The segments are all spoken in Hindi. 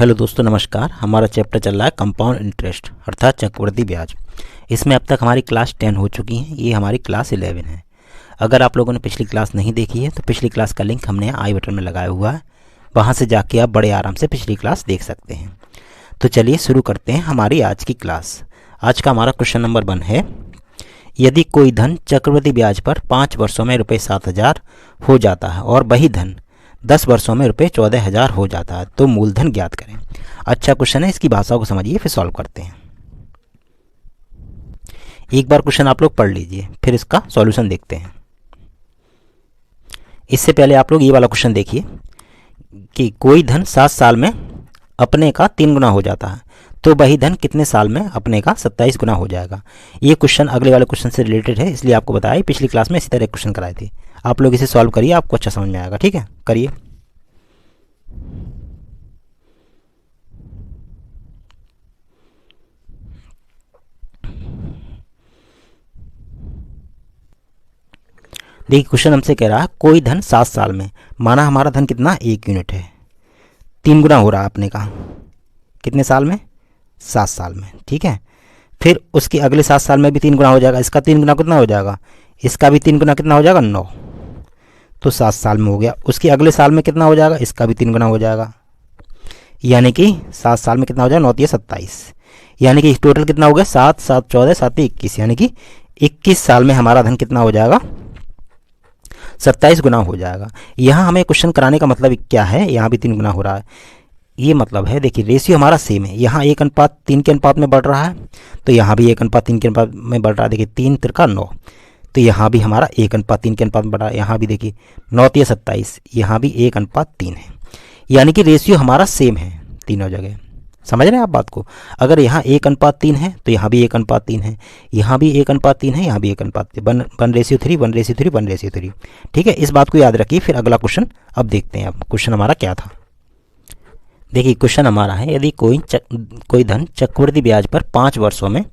हेलो दोस्तों, नमस्कार। हमारा चैप्टर चल रहा है कंपाउंड इंटरेस्ट अर्थात चक्रवृद्धि ब्याज। इसमें अब तक हमारी क्लास 10 हो चुकी है, ये हमारी क्लास 11 है। अगर आप लोगों ने पिछली क्लास नहीं देखी है तो पिछली क्लास का लिंक हमने आई बटन में लगाया हुआ है, वहाँ से जाके आप बड़े आराम से पिछली क्लास देख सकते हैं। तो चलिए शुरू करते हैं हमारी आज की क्लास। आज का हमारा क्वेश्चन नंबर 1 है, यदि कोई धन चक्रवृद्धि ब्याज पर 5 वर्षों में रुपये 7,000 हो जाता है और वही धन 10 वर्षों में रुपये 14,000 हो जाता है तो मूलधन ज्ञात करें। अच्छा क्वेश्चन है, इसकी भाषा को समझिए फिर सॉल्व करते हैं। एक बार क्वेश्चन आप लोग पढ़ लीजिए फिर इसका सॉल्यूशन देखते हैं। इससे पहले आप लोग ये वाला क्वेश्चन देखिए कि कोई धन 7 साल में अपने का 3 गुना हो जाता है तो वही धन कितने साल में अपने का 27 गुना हो जाएगा। ये क्वेश्चन अगले वाले क्वेश्चन से रिलेटेड है, इसलिए आपको बताया। पिछली क्लास में इसी तरह क्वेश्चन कराए थे। आप लोग इसे सॉल्व करिए, आपको अच्छा समझ में आएगा। ठीक है, करिए। देखिए क्वेश्चन हमसे कह रहा है कोई धन 7 साल में, माना हमारा धन कितना 1 यूनिट है, 3 गुना हो रहा है अपने का कितने साल में 7 साल में। ठीक है, फिर उसके अगले 7 साल में भी 3 गुना हो जाएगा। इसका 3 गुना कितना हो जाएगा, इसका भी 3 गुना कितना हो जाएगा 9, तो 7 साल में हो गया। उसके अगले साल में कितना हो जाएगा, इसका भी 3 गुना हो जाएगा, यानी कि 7 साल में कितना हो जाएगा 9 3 27, यानी कि टोटल कितना हो गया 7 7 14 7 21, यानी कि 21 साल में हमारा धन कितना हो जाएगा 27 गुना हो जाएगा। यहाँ हमें क्वेश्चन कराने का मतलब क्या है, यहाँ भी 3 गुना हो रहा है, ये मतलब है देखिए रेशियो हमारा सेम है। यहाँ 1:3 के अनुपात में बढ़ रहा है तो यहाँ भी 1:3 के अनुपात में बढ़ रहा है। देखिए 3 तिरका 9, तो यहाँ भी हमारा 1:3 के अनुपात में बढ़ रहा है। यहाँ भी देखिए 9 3 27, यहाँ भी 1:3 है, यानी कि रेशियो हमारा सेम है तीनों जगह। समझ रहे हैं आप बात को। अगर यहाँ 1:3 है तो यहाँ भी 1:3 है, यहाँ भी 1:3 है, यहाँ भी 1:3, 1:3 1:3 1:3। ठीक है, इस बात को याद रखिए। फिर अगला क्वेश्चन अब देखते हैं। अब क्वेश्चन हमारा क्या था, देखिए क्वेश्चन हमारा है, यदि कोई धन चक्रवृद्धि ब्याज पर 5 वर्षों में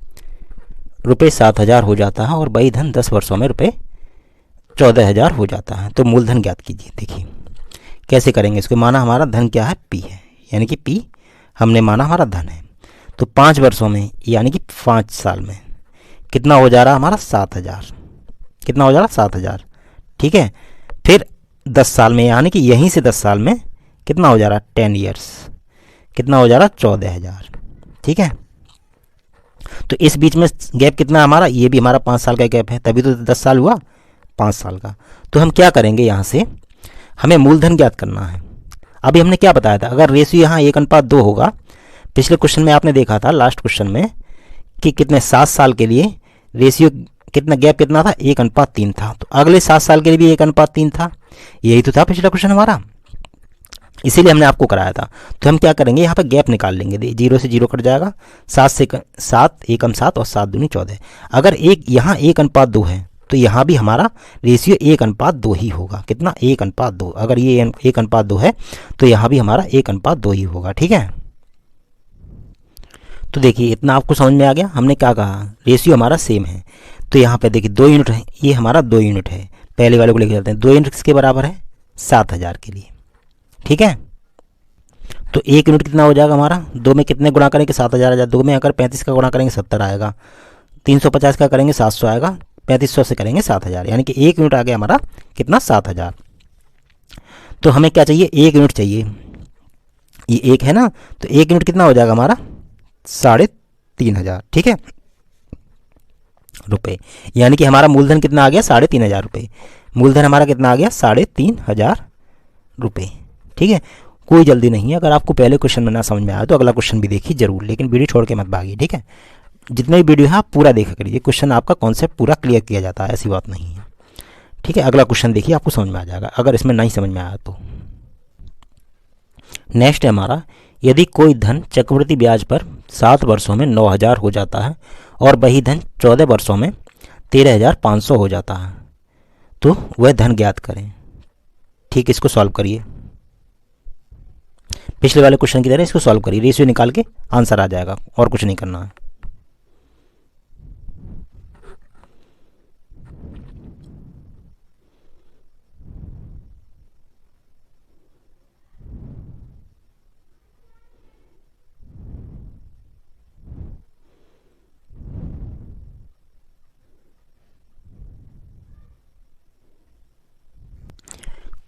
रुपये 7,000 हो जाता है और वही धन 10 वर्षों में रुपये 14,000 हो जाता है तो मूलधन ज्ञात कीजिए। देखिए कैसे करेंगे इसको। माना हमारा धन क्या है पी है, यानी कि पी हमने माना हमारा धन है, तो 5 वर्षों में यानी कि 5 साल में कितना हो जा रहा है हमारा 7,000, कितना हो जा रहा 7,000। ठीक है, फिर 10 साल में यानी कि यहीं से 10 साल में कितना हो जा रहा 10 ईयर्स, कितना हो जा रहा 14,000। ठीक है, तो इस बीच में गैप कितना हमारा, ये भी हमारा 5 साल का गैप है, तभी तो 10 साल हुआ 5 साल का। तो हम क्या करेंगे, यहाँ से हमें मूलधन ज्ञात करना है। अभी हमने क्या बताया था, अगर रेशियो यहाँ 1:2 होगा, पिछले क्वेश्चन में आपने देखा था लास्ट क्वेश्चन में कि कितने 7 साल के लिए रेशियो कितना गैप कितना था 1:3 था, तो अगले 7 साल के लिए भी 1:3 था। यही तो था पिछला क्वेश्चन हमारा, इसीलिए हमने आपको कराया था। तो हम क्या करेंगे, यहाँ पर गैप निकाल लेंगे। 0 से 0 कट जाएगा, 7 से 7 1 7 और 7 दूनी 14। अगर एक यहाँ 1:2 है तो यहाँ भी हमारा रेशियो 1:2 ही होगा। कितना 1:2, अगर ये 1:2 है तो यहाँ भी हमारा 1:2 ही होगा। ठीक है, तो देखिए इतना आपको समझ में आ गया। हमने क्या कहा, रेशियो हमारा सेम है, तो यहाँ पे देखिए 2 यूनिट है, ये हमारा 2 यूनिट है। पहले वाले को लेकर चलते हैं, 2 यूनिट किसके बराबर है 7,000 के लिए। ठीक है, तो 1 यूनिट कितना हो जाएगा हमारा, 2 में कितने गुणा करेंगे 7,000 आ, 2 में अगर 35 का गुणा करेंगे 70 आएगा, 350 का करेंगे 700 आएगा, 3500 से करेंगे 7,000, यानी कि 1 यूनिट आ गया हमारा कितना 7,000। तो हमें क्या चाहिए, 1 यूनिट चाहिए, ये 1 है ना, तो 1 यूनिट कितना हो जाएगा हमारा 3,500। ठीक है रुपये, यानी कि हमारा मूलधन कितना आ गया 3,500 रुपये। मूलधन हमारा कितना आ गया 3,500 रुपये। ठीक है, कोई जल्दी नहीं है। अगर आपको पहले क्वेश्चन में ना समझ में आया तो अगला क्वेश्चन भी देखिए जरूर, लेकिन वीडियो छोड़ के मत भागिए। ठीक है, जितने भी वीडियो है आप पूरा देखा करिए, क्वेश्चन आपका कॉन्सेप्ट पूरा क्लियर किया जाता है, ऐसी बात नहीं है। ठीक है, अगला क्वेश्चन देखिए, आपको समझ में आ जाएगा अगर इसमें नहीं समझ में आया तो। नेक्स्ट है हमारा, यदि कोई धन चक्रवृद्धि ब्याज पर 7 वर्षों में 9,000 हो जाता है और वही धन 14 वर्षों में 13,500 हो जाता है तो वह धन ज्ञात करें। ठीक, इसको सॉल्व करिए, पिछले वाले क्वेश्चन की तरह इसको सॉल्व करिए, रेशियो निकाल के आंसर आ जाएगा, और कुछ नहीं करना है।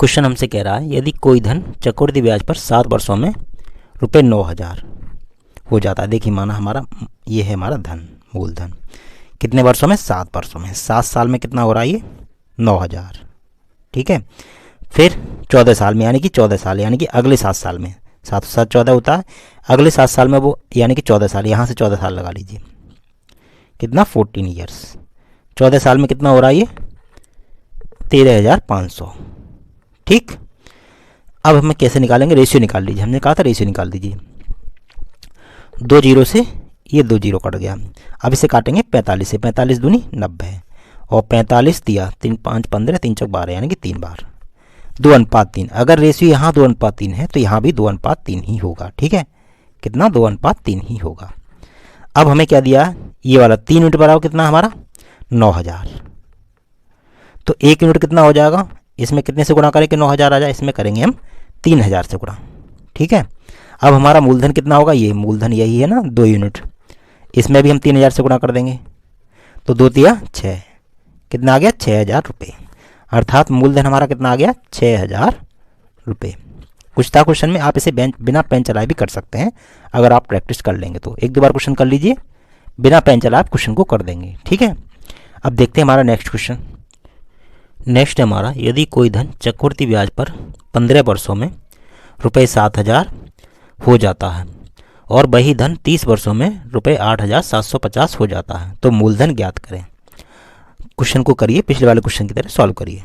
क्वेश्चन हमसे कह रहा है यदि कोई धन चक्रवृद्धि ब्याज पर 7 वर्षों में रुपये 9,000 हो जाता है। देखिए माना हमारा ये है हमारा धन, मूलधन कितने वर्षों में, 7 वर्षों में, 7 साल में कितना हो रहा है ये 9,000, ठीक है। फिर 14 साल में, यानी कि 14 साल, यानी कि अगले 7 साल में, 7 7 14 होता है, अगले 7 साल में वो यानी कि 14 साल, यहाँ से 14 साल लगा लीजिए, कितना 14 ईयर्स। 14 साल में कितना हो रहा है ये 13,500, ठीक। अब हमें कैसे निकालेंगे, रेशियो निकाल लीजिए, हमने कहा था रेशियो निकाल दीजिए। 2 जीरो से ये 2 जीरो कट गया। अब इसे काटेंगे 45 से, 45 दूनी 90 और 45 दिया 3 5 15 3 चौक 12, यानी कि 3 बार 2:3। अगर रेशियो यहाँ 2:3 है तो यहाँ भी 2:3 ही होगा, ठीक है। कितना 2:3 ही होगा। अब हमें क्या दिया, ये वाला 3 यूनिट बराबर कितना हमारा 9,000, तो 1 यूनिट कितना हो जाएगा, इसमें कितने से गुणा करें कि 9,000 आ जाए, इसमें करेंगे हम 3,000 से गुणा, ठीक है। अब हमारा मूलधन कितना होगा, ये मूलधन यही है ना 2 यूनिट, इसमें भी हम 3,000 से गुणा कर देंगे, तो 2 तिया 6, कितना आ गया 6,000 रुपये। अर्थात मूलधन हमारा कितना आ गया 6,000 रुपये। कुछ था क्वेश्चन में, आप इसे बिना पेन चलाए भी कर सकते हैं, अगर आप प्रैक्टिस कर लेंगे तो। 1-2 बार क्वेश्चन कर लीजिए, बिना पेन चलाए आप क्वेश्चन को कर देंगे, ठीक है। अब देखते हैं हमारा नेक्स्ट क्वेश्चन। नेक्स्ट है हमारा यदि कोई धन चक्रवृद्धि ब्याज पर 15 वर्षों में रुपये 7,000 हो जाता है और वही धन 30 वर्षों में रुपये 8,750 हो जाता है, तो मूलधन ज्ञात करें। क्वेश्चन को करिए पिछले वाले क्वेश्चन की तरह सॉल्व करिए।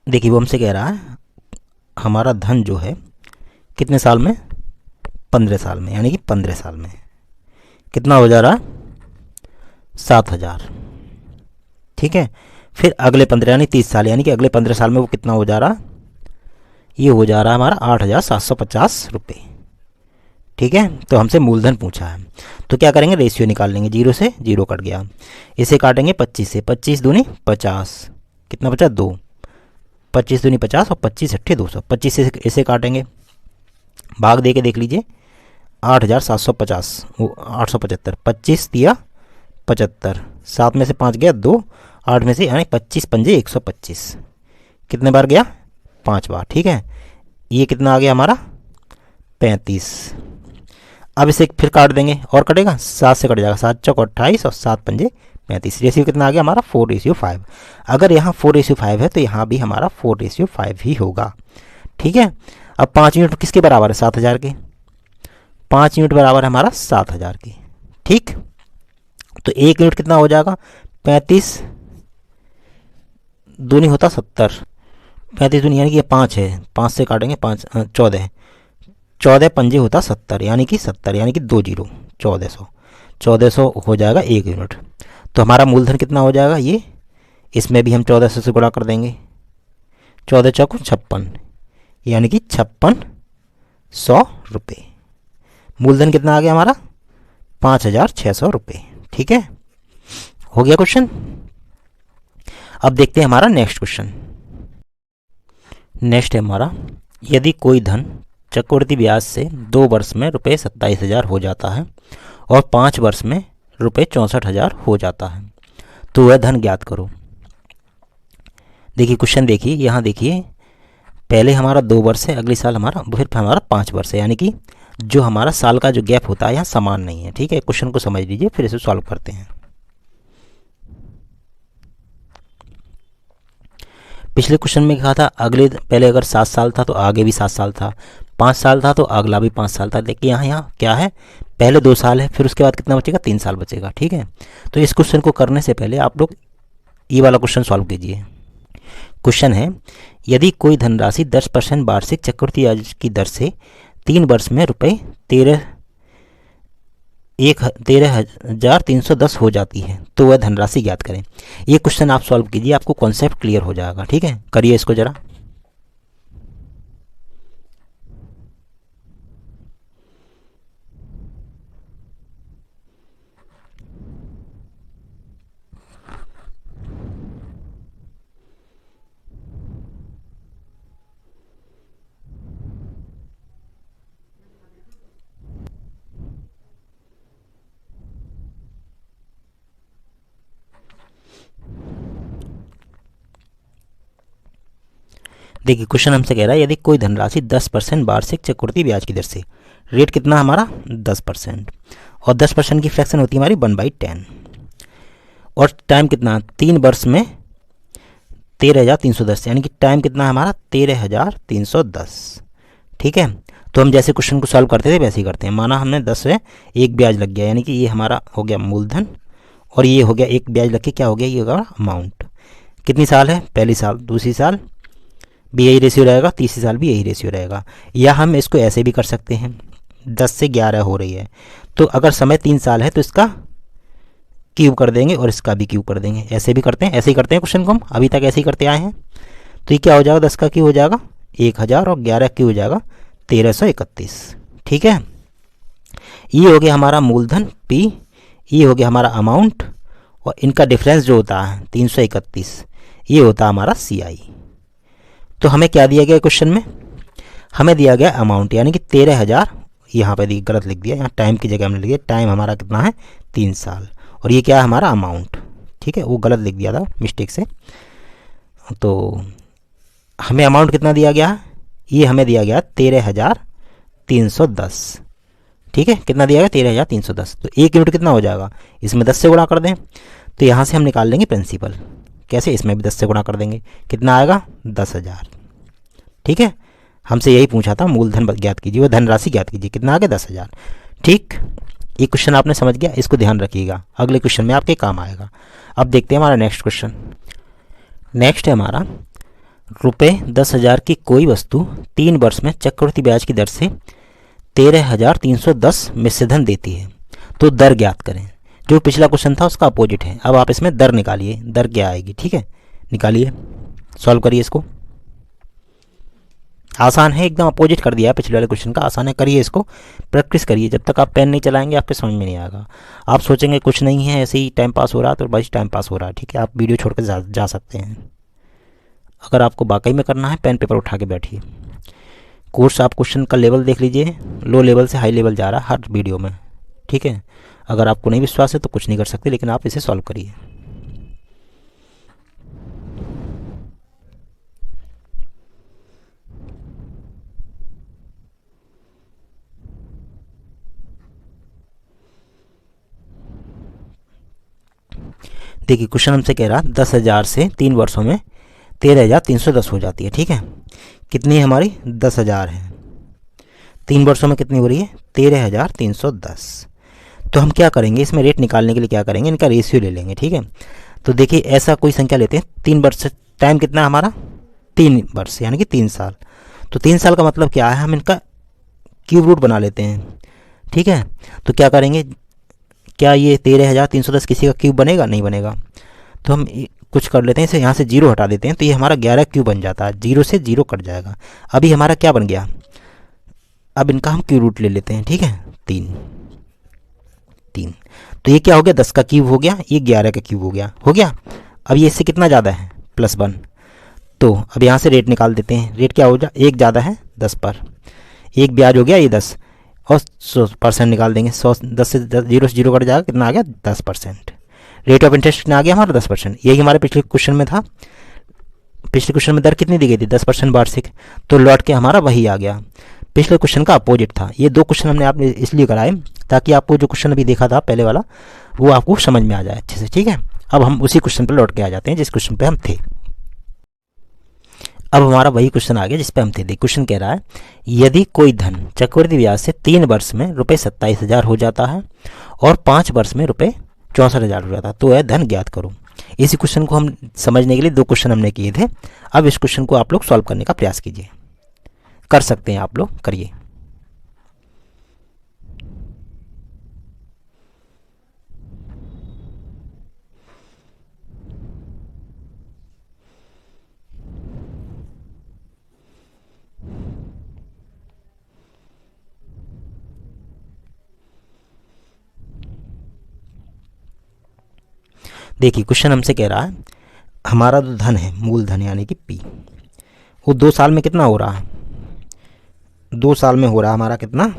देखिए वो हमसे कह रहा है हमारा धन जो है कितने साल में, 15 साल में, यानी कि 15 साल में कितना हो जा रहा 7,000, ठीक है। फिर अगले 15 यानी 30 साल, यानी कि अगले 15 साल में वो कितना हो जा रहा, ये हो जा रहा है हमारा 8,750 रुपये, ठीक है। तो हमसे मूलधन पूछा है, तो क्या करेंगे, रेशियो निकाल लेंगे, 0 से 0 कट गया, इसे काटेंगे 25 से, 25 दूनी 50, कितना बचा 2, 25 दूनी 50 और 25 अट्ठे 200, 25 से इसे काटेंगे, भाग दे के देख लीजिए, 8,750 वो 875, 25 दिया 75, 7 में से 5 गया 2, 8 में से यानी 25 पंजे 125, कितने बार गया 5 बार, ठीक है। ये कितना आ गया हमारा 35। अब इसे फिर काट देंगे और कटेगा, 7 से कट जाएगा, 7 चौक 28 और 7 पंजे 35, रेशियो कितना आ गया हमारा 4:5। अगर यहाँ 4:5 है तो यहाँ भी हमारा 4:5 ही होगा, ठीक है। अब 5 यूनिट किसके बराबर है 7,000 के, 5 यूनिट बराबर है हमारा 7,000 की, ठीक। तो 1 यूनिट कितना हो जाएगा 35 दूनी होता 70, 35 दूनी यानी कि ये 5 है, 5 से काटेंगे 5 14, 14 पंजे होता 70, यानी कि 70 यानी कि 2 जीरो 1400, 1400 हो जाएगा 1 यूनिट। तो हमारा मूलधन कितना हो जाएगा ये, इसमें भी हम 1400 से गुणा कर देंगे, 14 चौक 56, यानी कि 5600 रुपये। मूलधन कितना आ गया हमारा 5,600 रुपये, ठीक है। हो गया क्वेश्चन। अब देखते हैं हमारा नेक्स्ट क्वेश्चन। नेक्स्ट है हमारा यदि कोई धन चक्रवृद्धि ब्याज से 2 वर्ष में रुपये 27,000 हो जाता है और 5 वर्ष में रुपये 64,000 हो जाता है, तो वह धन ज्ञात करो। देखिए क्वेश्चन देखिए, यहाँ देखिए पहले हमारा 2 वर्ष है, अगले साल हमारा फिर हमारा 5 वर्ष है, यानी कि जो हमारा साल का जो गैप होता है यहाँ समान नहीं है, ठीक है। क्वेश्चन को समझ लीजिए फिर इसे सॉल्व करते हैं। पिछले क्वेश्चन में कहा था अगले पहले अगर 7 साल था तो आगे भी 7 साल था, 5 साल था तो अगला भी 5 साल था। देखिए यहाँ क्या है, पहले 2 साल है, फिर उसके बाद कितना बचेगा 3 साल बचेगा, ठीक है। तो इस क्वेश्चन को करने से पहले आप लोग ये वाला क्वेश्चन सॉल्व कीजिए। क्वेश्चन है यदि कोई धनराशि 10% वार्षिक चक्रवृद्धि ब्याज की दर से 3 वर्ष में रुपये 13,310 हो जाती है, तो वह धनराशि ज्ञात करें। ये क्वेश्चन आप सॉल्व कीजिए, आपको कॉन्सेप्ट क्लियर हो जाएगा, ठीक है। करिए इसको जरा। देखिए क्वेश्चन हमसे कह रहा है यदि कोई धनराशि 10% वार्षिक चक्रवृद्धि ब्याज की दर से, रेट कितना हमारा 10%, और 10% की फ्रैक्शन होती है हमारी 1/10, और टाइम कितना 3 वर्ष में 13,310, यानी कि टाइम कितना है हमारा 13,310। ठीक है, तो हम जैसे क्वेश्चन को सॉल्व करते थे वैसे ही करते हैं। माना हमने 10 से एक ब्याज लग गया, यानी कि ये हमारा हो गया मूलधन, और ये हो गया एक ब्याज लग के क्या हो गया, ये होगा अमाउंट। कितनी साल है, पहली साल, दूसरी साल भी यही रेशियो रहेगा, तीसरी साल भी यही रेशियो रहेगा। या हम इसको ऐसे भी कर सकते हैं, 10 से 11 हो रही है, तो अगर समय 3 साल है तो इसका क्यूब कर देंगे और इसका भी क्यूब कर देंगे। ऐसे भी करते हैं, ऐसे ही करते हैं क्वेश्चन को हम अभी तक ऐसे ही करते आए हैं। तो ये क्या हो जाएगा, 10 का क्यूब हो जाएगा 1000 और 11 क्यूब हो जाएगा 1331। ठीक है, ये हो गया हमारा मूलधन P, ये हो गया हमारा अमाउंट, और इनका डिफरेंस जो होता है 331, ये होता है हमारा CI। तो हमें क्या दिया गया क्वेश्चन में, हमें दिया गया अमाउंट यानी कि 13,000, यहाँ पे गलत लिख दिया, यहाँ टाइम की जगह हमने लिख दिया, टाइम हमारा कितना है 3 साल, और ये क्या है हमारा अमाउंट। ठीक है, वो गलत लिख दिया था मिस्टेक से। तो हमें अमाउंट कितना दिया गया, ये हमें दिया गया 13,310। ठीक है, कितना दिया गया 13,310, तो एक यूनिट कितना हो जाएगा, इसमें 10 से गुणा कर दें, तो यहाँ से हम निकाल लेंगे प्रिंसिपल। कैसे, इसमें भी 10 से गुणा कर देंगे, कितना आएगा 10,000। ठीक है, हमसे यही पूछा था, मूलधन ज्ञात कीजिए, वह धनराशि ज्ञात कीजिए, कितना आ गया 10,000। ठीक, ये क्वेश्चन आपने समझ गया, इसको ध्यान रखिएगा, अगले क्वेश्चन में आपके काम आएगा। अब देखते हैं हमारा नेक्स्ट क्वेश्चन। नेक्स्ट है हमारा, रुपये 10,000 की कोई वस्तु 3 वर्ष में चक्रवृद्धि ब्याज की दर से 13,310 मिश्र धन देती है, तो दर ज्ञात करें। जो पिछला क्वेश्चन था उसका अपोजिट है, अब आप इसमें दर निकालिए, दर क्या आएगी। ठीक है, निकालिए, सॉल्व करिए इसको, आसान है एकदम, अपोजिट कर दिया है पिछले वाले क्वेश्चन का, आसान है, करिए इसको, प्रैक्टिस करिए। जब तक आप पेन नहीं चलाएंगे आपके समझ में नहीं आएगा, आप सोचेंगे कुछ नहीं है, ऐसे ही टाइम पास हो रहा है, तो बस टाइम पास हो रहा है। ठीक है, आप वीडियो छोड़ कर जा सकते हैं। अगर आपको वाकई में करना है, पेन पेपर उठा के बैठिए। कोर्स आप क्वेश्चन का लेवल देख लीजिए, लो लेवल से हाई लेवल जा रहा है हर वीडियो में। ठीक है, अगर आपको नहीं विश्वास है तो कुछ नहीं कर सकते, लेकिन आप इसे सॉल्व करिए। देखिए क्वेश्चन हमसे कह रहा 10,000 से 3 वर्षों में 13,310 हो जाती है। ठीक है, कितनी है हमारी 10,000 है, 3 वर्षों में कितनी हो रही है 13,310। तो हम क्या करेंगे, इसमें रेट निकालने के लिए क्या करेंगे, इनका रेशियो ले लेंगे। ठीक है, तो देखिए ऐसा कोई संख्या लेते हैं, 3 वर्ष, टाइम कितना है हमारा 3 वर्ष, यानी कि 3 साल। तो 3 साल का मतलब क्या है, हम इनका क्यूब रूट बना लेते हैं। ठीक है, तो क्या करेंगे, क्या ये 13,310 किसी का क्यूब बनेगा, नहीं बनेगा। तो हम कुछ कर लेते हैं, इसे यहाँ से 0 हटा देते हैं, तो ये हमारा 11 क्यूब बन जाता है, 0 से 0 कट जाएगा। अभी हमारा क्या बन गया, अब इनका हम क्यूब रूट ले लेते हैं। ठीक है, 3, तो ये क्या हो गया 10 का क्यूब हो गया, ये 11 का क्यूब हो गया। अब ये इससे कितना ज़्यादा है +1, तो अब यहाँ से रेट निकाल देते हैं। रेट क्या हो जाए, 1 ज़्यादा है 10 पर, एक ब्याज हो गया ये 10, और 100% निकाल देंगे। 10 से 0 से 0 कट जाएगा, कितना आ गया 10%। रेट ऑफ इंटरेस्ट कितना आ गया हमारा 10%, यही हमारे पिछले क्वेश्चन में था। पिछले क्वेश्चन में दर कितनी दी गई थी 10% वार्षिक, तो लौट के हमारा वही आ गया, पिछले क्वेश्चन का अपोजिट था। ये 2 क्वेश्चन हमने आपने इसलिए कराए ताकि आपको जो क्वेश्चन अभी देखा था पहले वाला वो आपको समझ में आ जाए अच्छे से। ठीक है, अब हम उसी क्वेश्चन पर लौट के आ जाते हैं जिस क्वेश्चन पे हम थे। अब हमारा वही क्वेश्चन आ गया जिस पे हम थे। देख क्वेश्चन कह रहा है यदि कोई धन चक्रवृद्धि ब्याज से 3 वर्ष में रुपये 27,000 हो जाता है और 5 वर्ष में रुपये 64,000 हो जाता है, तो यह धन ज्ञात करो। इसी क्वेश्चन को हम समझने के लिए 2 क्वेश्चन हमने किए थे। अब इस क्वेश्चन को आप लोग सॉल्व करने का प्रयास कीजिए, कर सकते हैं आप लोग, करिए। देखिए क्वेश्चन हमसे कह रहा है हमारा जो धन है मूलधन यानी कि P, वो 2 साल में कितना हो रहा है, 2 साल में हो रहा है हमारा कितना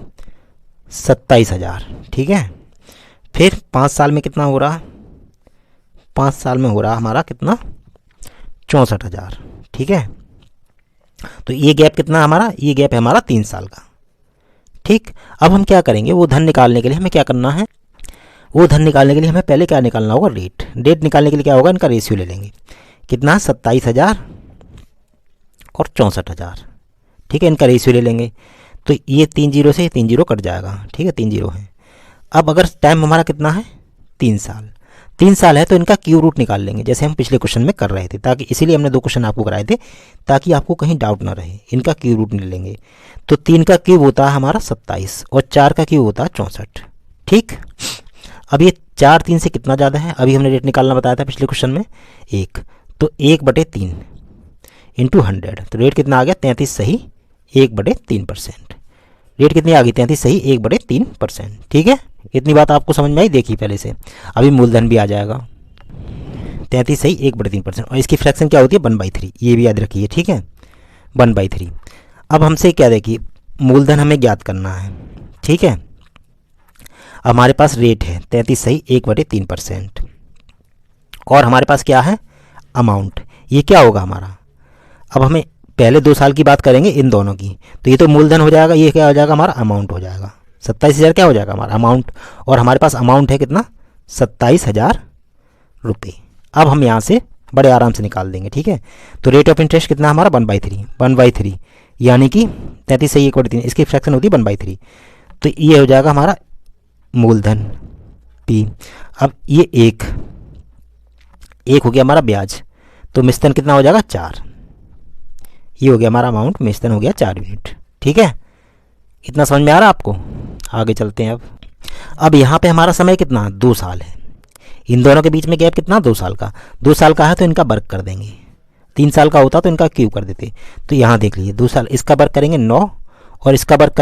27,000। ठीक है, फिर 5 साल में कितना हो रहा है, 5 साल में हो रहा है हमारा कितना 64,000। ठीक है, तो ये गैप कितना हमारा, ये गैप है हमारा 3 साल का। ठीक, अब हम क्या करेंगे, वो धन निकालने के लिए हमें क्या करना है, वो धन निकालने के लिए हमें पहले क्या निकालना होगा, रेट। रेट निकालने के लिए क्या होगा, इनका रेशियो ले लेंगे। कितना, 27,000 और 64,000। ठीक है, इनका रेशियो ले लेंगे। तो ये 3 जीरो से 3 जीरो कट जाएगा। ठीक है, 3 जीरो है। अब अगर टाइम हमारा कितना है, 3 साल, 3 साल है, तो इनका क्यू रूट निकाल लेंगे, जैसे हम पिछले क्वेश्चन में कर रहे थे, ताकि इसीलिए हमने 2 क्वेश्चन आपको कराए थे, ताकि आपको कहीं डाउट ना रहे। इनका क्यू रूट ले लेंगे। तो 3 का क्यूब होता है हमारा 27 और 4 का क्यूब होता है 64। ठीक, अब ये 4 3 से कितना ज़्यादा है, अभी हमने रेट निकालना बताया था पिछले क्वेश्चन में, 1। तो 1/3 इंटू 100, तो रेट कितना आ गया, 33 सही 1/3%। रेट कितनी आ गई, 33 सही 1/3%। ठीक है, इतनी बात आपको समझ में आई, देखी पहले से। अभी मूलधन भी आ जाएगा, 33 सही 1/3%, और इसकी फ्रैक्शन क्या होती है, 1/3, ये भी याद रखिए। ठीक है, 1/3। अब हमसे क्या, देखिए मूलधन हमें ज्ञात करना है। ठीक है, हमारे पास रेट है 33 सही 1/3%, और हमारे पास क्या है, अमाउंट। ये क्या होगा हमारा, अब हमें पहले 2 साल की बात करेंगे इन दोनों की, तो ये तो मूलधन हो जाएगा, ये क्या हो जाएगा हमारा, अमाउंट हो जाएगा। 27,000 क्या हो जाएगा हमारा अमाउंट, और हमारे पास अमाउंट है कितना, 27,000 रुपये। अब हम यहाँ से बड़े आराम से निकाल देंगे। ठीक है, तो रेट ऑफ इंटरेस्ट कितना हमारा, 1/3, यानी कि 33 सही 1/3, इसकी फ्रैक्शन होती है 1/3। तो ये हो जाएगा हमारा मूलधन P। अब ये एक हो गया हमारा ब्याज, तो मिश्रण कितना हो जाएगा, 4। ये हो गया हमारा अमाउंट, मिश्रण हो गया 4 यूनिट। ठीक है, इतना समझ में आ रहा है आपको। आगे चलते हैं। अब यहाँ पे हमारा समय कितना, 2 साल है। इन दोनों के बीच में गैप कितना, 2 साल का। 2 साल का है तो इनका वर्ग कर देंगे, 3 साल का होता तो इनका क्यूब कर देते। तो यहाँ देख लीजिए, 2 साल, इसका वर्ग करेंगे 9, और इसका वर्ग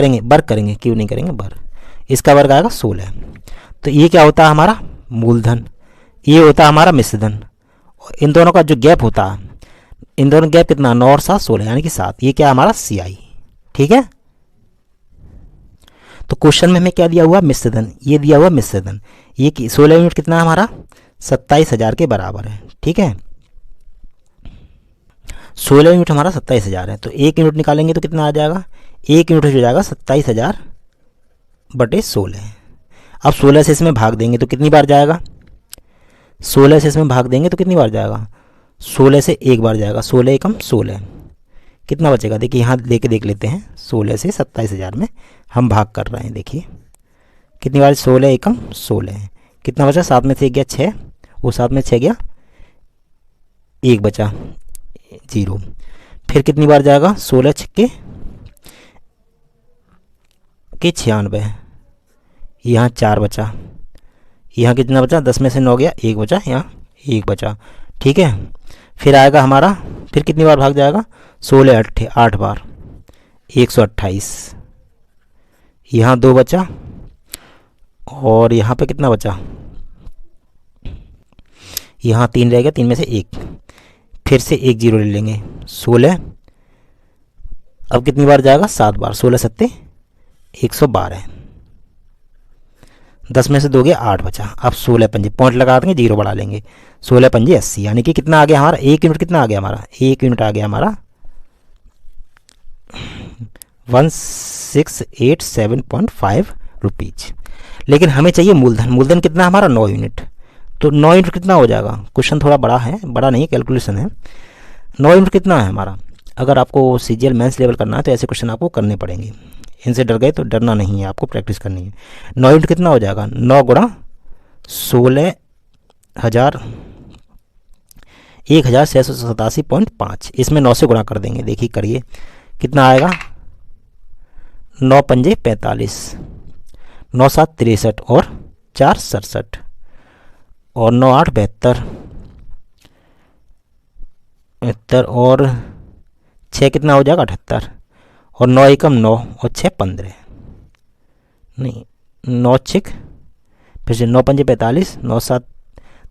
करेंगे क्यूब नहीं करेंगे, वर्ग। इसका वर्ग आएगा 16। तो ये क्या होता है हमारा मूलधन, ये होता है हमारा मिश्रधन। इन दोनों का जो गैप होता है, इन दोनों गैप कितना, 9 और 7 16, यानी कि 7। ये क्या हमारा CI। ठीक है, तो क्वेश्चन में हमें क्या दिया हुआ, मिश्रधन, ये दिया हुआ मिश्रधन। ये 16 यूनिट कितना है हमारा, 27,000 के बराबर है। ठीक है, 16 यूनिट हमारा 27,000 है, तो 1 यूनिट निकालेंगे तो कितना आ जाएगा, 1 यूनिट हो जाएगा 27,000/16। अब 16 से इसमें भाग देंगे तो कितनी बार जाएगा, 16 से इसमें भाग देंगे तो कितनी बार जाएगा, 16 से एक बार जाएगा। 16 एकम 16, कितना बचेगा, देखिए यहाँ लेके देख लेते हैं। 16 से 27,000 में हम भाग कर रहे हैं, देखिए कितनी बार, 16 एकम 16, कितना बचा, 7 में से 1 गया 6, वो 7 में 6 गया 1 बचा 0। फिर कितनी बार जाएगा, 16 छक्के 96, यहाँ 4 बचा, यहाँ कितना बचा, 10 में से 9 गया 1 बचा, यहाँ 1 बचा। ठीक है, फिर आएगा हमारा, फिर कितनी बार भाग जाएगा, 16 8 बार 128, यहाँ 2 बचा, और यहाँ पे कितना बचा, यहाँ 3 रह गया, 3 में से 1, फिर से 1 0 ले लेंगे, 16। अब कितनी बार जाएगा, 7 बार, 16 7 112, 10 में से 2 गया 8 बचा। अब 16 पंजे पॉइंट लगा देंगे, 0 बढ़ा लेंगे, 16 पंजे 80, यानी कि कितना आ गया हमारा, 1 यूनिट कितना आ गया हमारा, 1 यूनिट आ गया हमारा 1687.5 रुपीज। लेकिन हमें चाहिए मूलधन, मूलधन कितना हमारा, 9 यूनिट। तो 9 यूनिट कितना हो जाएगा, क्वेश्चन थोड़ा बड़ा है, बड़ा नहीं कैलकुलेशन है। 9 यूनिट कितना है हमारा, अगर आपको CGL मेंस लेवल करना है तो ऐसे क्वेश्चन आपको करने पड़ेंगे। इनसे डर गए तो डरना नहीं है, आपको प्रैक्टिस करनी है। 9 यूनिट कितना हो जाएगा, 9 गुणा 16,000 1687.5, इसमें 9 से गुणा कर देंगे, देखिए करिए कितना आएगा, 9 पंजे 45, 9 7 63 और 4 67, और 9 8 72 और 6 कितना हो जाएगा, 78, और 9 एकम 9 और 6 15, नहीं 9 6, फिर से 9 पंजे 45, 9 7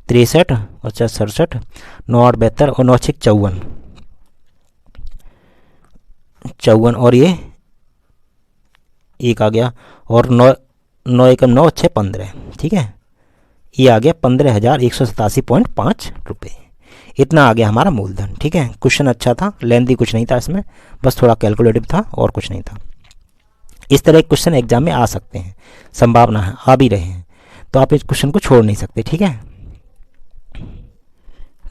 63 और 4 67, 9 8 72 और 9 6 54, और ये 1 आ गया, और 9 एकम 9 6 15। ठीक है, ये आ गया 15,187.5 रुपये। इतना आ गया हमारा मूलधन। ठीक है, क्वेश्चन अच्छा था, लेंथी कुछ नहीं था इसमें, बस थोड़ा कैलकुलेटिव था और कुछ नहीं था। इस तरह के क्वेश्चन एग्जाम में आ सकते हैं, संभावना है, आ भी रहे हैं, तो आप इस क्वेश्चन को छोड़ नहीं सकते। ठीक है,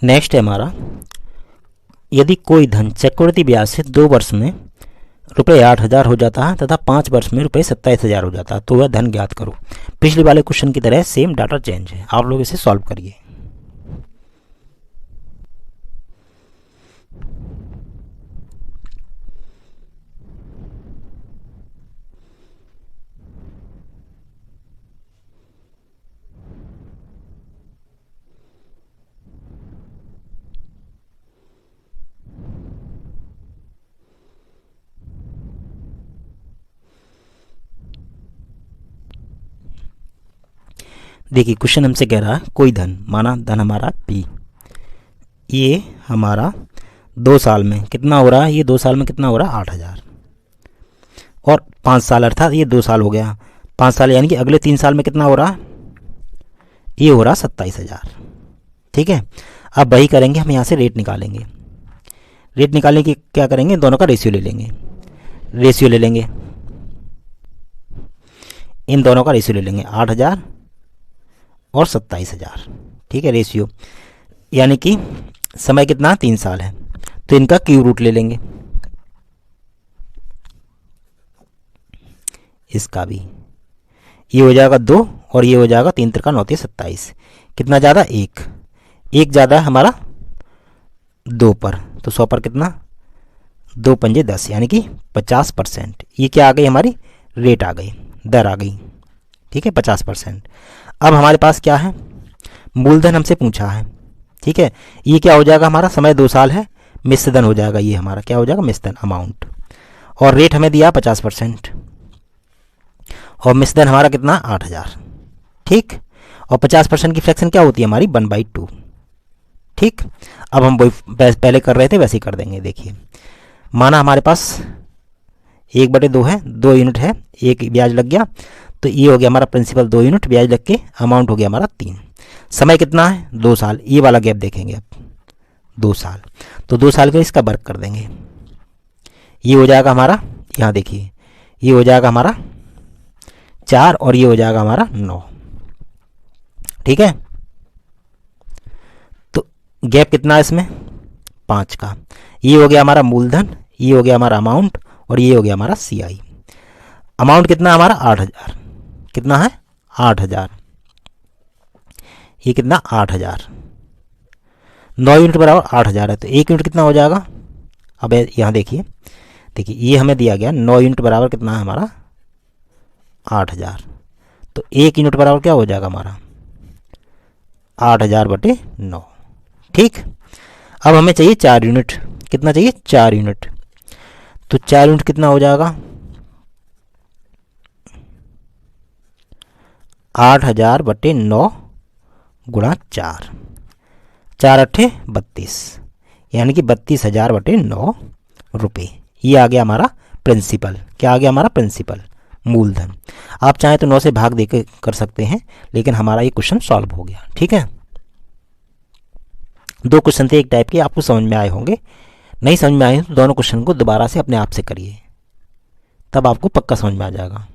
नेक्स्ट है हमारा, यदि कोई धन चक्रवृद्धि ब्याज से 2 वर्ष में रुपये 8,000 हो जाता है तथा 5 वर्ष में रुपये 27,000 हो जाता है तो वह धन ज्ञात करो। पिछले वाले क्वेश्चन की तरह सेम डाटा चेंज है, आप लोग इसे सॉल्व करिए। देखिए क्वेश्चन हमसे कह रहा है कोई धन, माना धन हमारा P, ये हमारा 2 साल में कितना हो रहा है, ये 2 साल में कितना हो रहा है 8,000, और 5 साल अर्थात ये 2 साल हो गया, 5 साल यानी कि अगले 3 साल में कितना हो रहा है, ये हो रहा 27,000। ठीक है, अब वही करेंगे, हम यहाँ से रेट निकालेंगे। रेट निकालने की क्या करेंगे, दोनों का रेशियो ले लेंगे, रेशियो ले लेंगे, इन दोनों का रेशियो ले लेंगे, 8,000 और 27,000। ठीक है, रेशियो यानी कि समय कितना 3 साल है, तो इनका क्यूब रूट ले लेंगे, इसका भी, ये हो जाएगा 2 और ये हो जाएगा 3 त्रिका 9 27, कितना ज़्यादा 1, 1 ज़्यादा है हमारा 2 पर, तो 100 पर कितना 2 पंजे 10 यानी कि 50%। ये क्या आ गई हमारी रेट आ गई, दर आ गई। ठीक है, 50%। अब हमारे पास क्या है, मूलधन हमसे पूछा है। ठीक है, ये क्या हो जाएगा हमारा, समय 2 साल है, मिश्रधन हो जाएगा, ये हमारा क्या हो जाएगा मिश्रधन अमाउंट, और रेट हमें दिया 50%, और मिश्रधन हमारा कितना 8,000। ठीक, और 50% की फ्रैक्शन क्या होती है हमारी 1/2। ठीक, अब हम वही पहले कर रहे थे वैसे ही कर देंगे। देखिए माना हमारे पास 1/2 है, 2 यूनिट है, 1 ब्याज लग गया, तो ये हो गया हमारा प्रिंसिपल 2 यूनिट, ब्याज लग के अमाउंट हो गया हमारा 3, समय कितना है 2 साल, ये वाला गैप देखेंगे अब 2 साल, तो 2 साल का इसका वर्ग कर देंगे, ये हो जाएगा हमारा, यहाँ देखिए ये हो जाएगा हमारा 4 और ये हो जाएगा हमारा 9। ठीक है, तो गैप कितना है इसमें 5 का, ये हो गया हमारा मूलधन, ये हो गया हमारा अमाउंट, और ये हो गया हमारा CI। अमाउंट कितना हमारा 8,000, कितना है 8,000, ये कितना 8,000, 9 यूनिट बराबर 8,000 है, तो 1 यूनिट कितना हो जाएगा। अब यहाँ देखिए, देखिए ये हमें दिया गया 9 यूनिट बराबर कितना है हमारा 8,000, तो 1 यूनिट बराबर क्या हो जाएगा हमारा 8,000/9। ठीक, अब हमें चाहिए 4 यूनिट, कितना चाहिए 4 यूनिट, तो 4 यूनिट कितना हो जाएगा 8,000/9 गुणा 4, 4 अट्ठे 32, यानी कि 32,000/9 रुपये। ये आ गया हमारा प्रिंसिपल, क्या आ गया हमारा प्रिंसिपल मूलधन। आप चाहें तो 9 से भाग दे के कर सकते हैं, लेकिन हमारा ये क्वेश्चन सॉल्व हो गया। ठीक है, 2 क्वेश्चन थे एक टाइप के, आपको समझ में आए होंगे, नहीं समझ में आए तो दोनों क्वेश्चन को दोबारा से अपने आप से करिए, तब आपको पक्का समझ में आ जाएगा।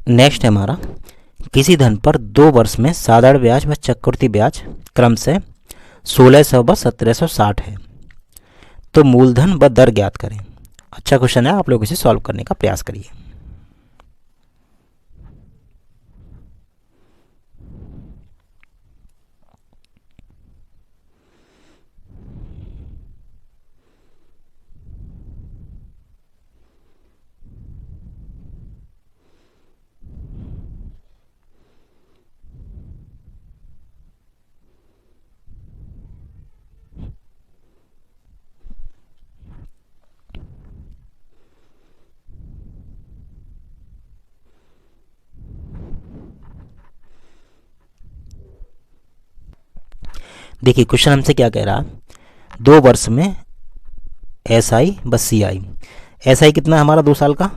नेक्स्ट है हमारा, किसी धन पर 2 वर्ष में साधारण ब्याज व चक्रवृद्धि ब्याज क्रम से 1,600 व 1,760 है, तो मूलधन व दर ज्ञात करें। अच्छा क्वेश्चन है, आप लोग इसे सॉल्व करने का प्रयास करिए। देखिए क्वेश्चन हमसे क्या कह रहा है, 2 वर्ष में SI व CI, SI कितना है हमारा 2 साल का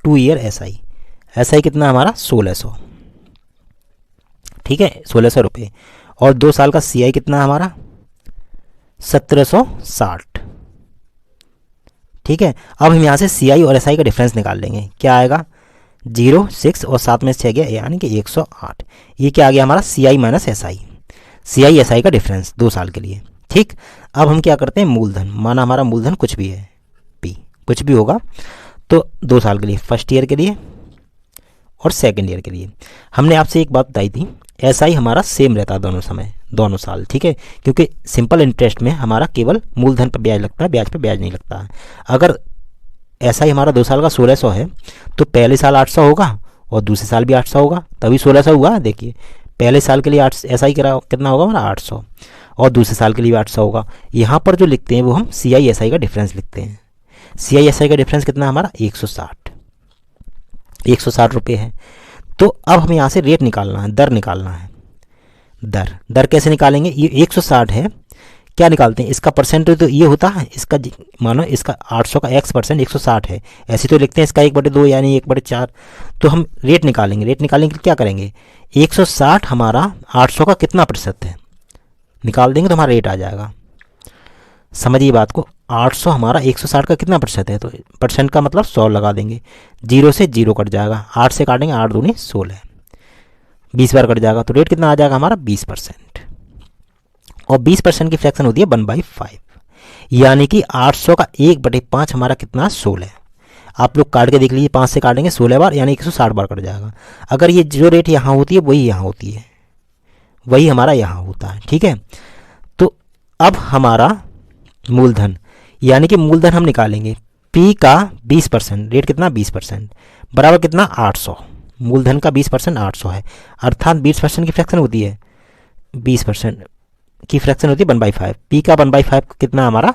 2 ईयर SI कितना है हमारा 1,600, ठीक है 1,600 रुपये, और 2 साल का CI कितना है हमारा 1760। ठीक है, अब हम यहाँ से CI और SI का डिफरेंस निकाल लेंगे। क्या आएगा 0, 6 और 7 में से 6 गया यानी कि 108। ये क्या आ गया हमारा CI minus SI, CI SI का डिफरेंस 2 साल के लिए। ठीक, अब हम क्या करते हैं मूलधन, माना हमारा मूलधन कुछ भी है P, कुछ भी होगा तो 2 साल के लिए, फर्स्ट ईयर के लिए और सेकेंड ईयर के लिए। हमने आपसे एक बात बताई थी SI हमारा सेम रहता है दोनों समय, दोनों साल। ठीक है, क्योंकि सिंपल इंटरेस्ट में हमारा केवल मूलधन पर ब्याज लगता है, ब्याज पर ब्याज नहीं लगता है। अगर SI हमारा 2 साल का 1600 है तो पहले साल 800 होगा और दूसरे साल भी 800 होगा, तभी 1600 हुआ। देखिए पहले साल के लिए SI कितना होगा हमारा 800 और दूसरे साल के लिए भी 800 होगा। यहाँ पर जो लिखते हैं वो हम CI SI का डिफरेंस लिखते हैं। CI SI का डिफरेंस कितना हमारा 160 रुपये है। तो अब हमें यहाँ से रेट निकालना है, दर निकालना है। दर कैसे निकालेंगे, ये 160 है, क्या निकालते हैं इसका परसेंटेज, तो ये होता है इसका, मानो इसका 800 का x% 160 है, ऐसे तो लिखते हैं इसका 1/2 यानी 1/4। तो हम रेट निकालेंगे, रेट निकालने के लिए क्या करेंगे 160 हमारा 800 का कितना प्रतिशत है निकाल देंगे तो हमारा रेट आ जाएगा। समझिए बात को, 800 हमारा 160 का कितना प्रतिशत है, तो परसेंट का मतलब 100 लगा देंगे, 0 से 0 कट जाएगा, 8 से काटेंगे 8 दूनी 16, 20 बार कट जाएगा तो रेट कितना आ जाएगा हमारा 20%। और 20% की फ्रैक्शन होती है 1/5, यानी कि 800 का 1/5 हमारा कितना 16। आप लोग काट के देख लीजिए, 5 से काटेंगे 16 बार यानी 160 बार कट जाएगा। अगर ये जो रेट यहाँ होती है वही यहाँ होती है, वही हमारा यहाँ होता है। ठीक है, तो अब हमारा मूलधन, यानी कि मूलधन हम निकालेंगे P का 20%, रेट कितना 20% बराबर कितना 800, मूलधन का 20% 800 है, अर्थात 20% की फ्रैक्शन होती है 20% की फ्रैक्शन होती है 1/5। P का 1/5 कितना हमारा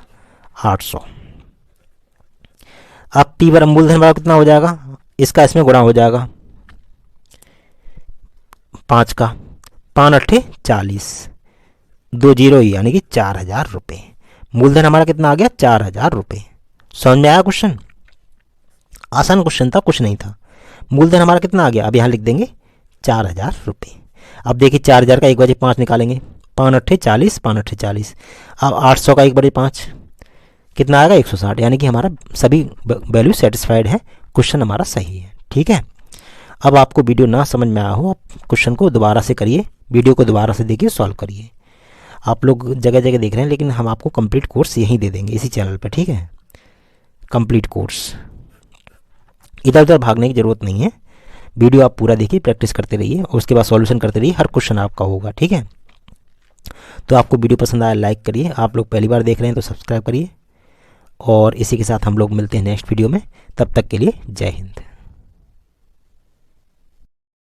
800। अब P बराबर मूलधन बराबर कितना हो जाएगा, इसका इसमें गुणा हो जाएगा 5 का, 5 8 40, 2 0 यानी कि 4000 रुपये। मूलधन हमारा कितना आ गया 4000 रुपये। समझ में आया क्वेश्चन, आसान क्वेश्चन था, कुछ नहीं था। मूलधन हमारा कितना आ गया, अब यहाँ लिख देंगे 4000 रुपये। अब देखिए 4000 का 1/5 निकालेंगे, 5 8 40, 5 8 40। अब 800 का 1/5 कितना आएगा 160, यानी कि हमारा सभी वैल्यू सेटिस्फाइड है, क्वेश्चन हमारा सही है। ठीक है, अब आपको वीडियो ना समझ में आया हो, आप क्वेश्चन को दोबारा से करिए, वीडियो को दोबारा से देखिए, सॉल्व करिए। आप लोग जगह जगह देख रहे हैं, लेकिन हम आपको कंप्लीट कोर्स यहीं दे देंगे इसी चैनल पर। ठीक है, कंप्लीट कोर्स, इधर उधर भागने की ज़रूरत नहीं है। वीडियो आप पूरा देखिए, प्रैक्टिस करते रहिए और उसके बाद सॉल्यूशन करते रहिए, हर क्वेश्चन आपका होगा। ठीक है, तो आपको वीडियो पसंद आया लाइक करिए, आप लोग पहली बार देख रहे हैं तो सब्सक्राइब करिए, और इसी के साथ हम लोग मिलते हैं नेक्स्ट वीडियो में। तब तक के लिए जय हिंद।